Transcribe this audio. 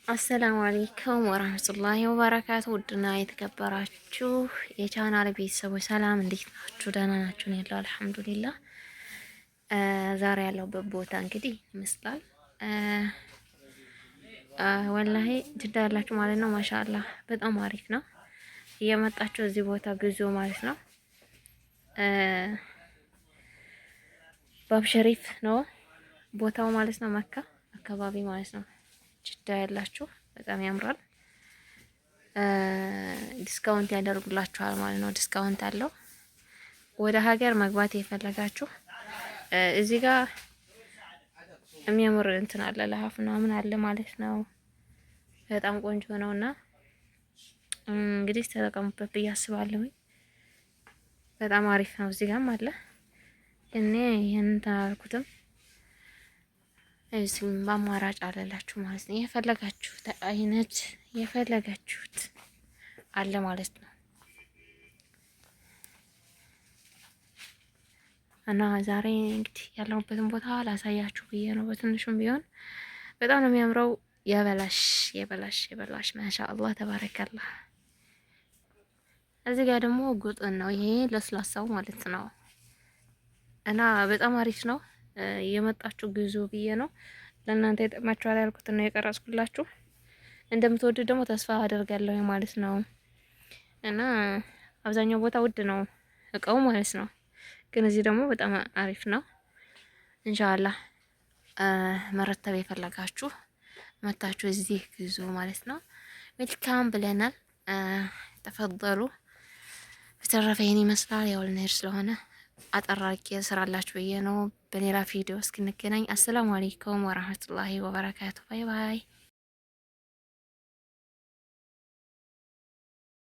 አሰላሙ አለይኩም ወራህመቱላሂ ወበረካቱ። ውድና የተከበራችሁ የቻናል ቤተሰቦች ሰላም፣ እንዴት ናችሁ? ደህና ናችሁ? ነው ያለው አልሐምዱሊላህ። ዛሬ ያለሁበት ቦታ እንግዲህ ይመስላል ወላሂ ጅዳ ያላችሁ ማለት ነው። ማሻአላህ በጣም አሪፍ ነው። እየመጣችሁ እዚህ ቦታ ግዙ ማለት ነው። ባብ ሸሪፍ ነው ቦታው ማለት ነው። መካ አካባቢ ማለት ነው። ጅዳ ያላችሁ በጣም ያምራል። ዲስካውንት ያደርጉላችኋል ማለት ነው። ዲስካውንት አለው። ወደ ሀገር መግባት የፈለጋችሁ እዚህ ጋር የሚያምር እንትን አለ፣ ለሀፍ ምናምን አለ ማለት ነው። በጣም ቆንጆ ነውና እንግዲህ ተጠቀሙበት ብዬ አስባለሁ። በጣም አሪፍ ነው። እዚህ ጋርም አለ። እኔ ይሄንን ተናልኩትም እዚህ በአማራጭ አለላችሁ ማለት ነው። የፈለጋችሁት አይነት የፈለጋችሁት አለ ማለት ነው። እና ዛሬ እንግዲህ ያለሁበትን ቦታ ላሳያችሁ ብዬ ነው። በትንሹም ቢሆን በጣም ነው የሚያምረው። የበላሽ የበላሽ የበላሽ ማሻአላህ ተባረከላህ። እዚህ ጋር ደግሞ ጉጥን ነው። ይሄ ለስላሳው ማለት ነው። እና በጣም አሪፍ ነው። የመጣችሁ ግዙ ብዬ ነው። ለእናንተ ይጠቅማችኋል ያልኩት ነው የቀረጽኩላችሁ። እንደምትወዱ ደግሞ ተስፋ አደርጋለሁ ማለት ነው። እና አብዛኛው ቦታ ውድ ነው እቃው ማለት ነው። ግን እዚህ ደግሞ በጣም አሪፍ ነው። ኢንሻአላህ መረተብ የፈለጋችሁ መታችሁ እዚህ ግዙ ማለት ነው። ዌልካም ብለናል። ተፈضሉ። በተረፈ ይሄን ይመስላል። ያው ልንሄድ ስለሆነ አጠራቂ ስራላችሁ ብዬ ነው። በሌላ ቪዲዮ እስክንገናኝ አሰላሙ አለይኩም ወራህመቱላሂ ወበረካቱ። ባይ ባይ።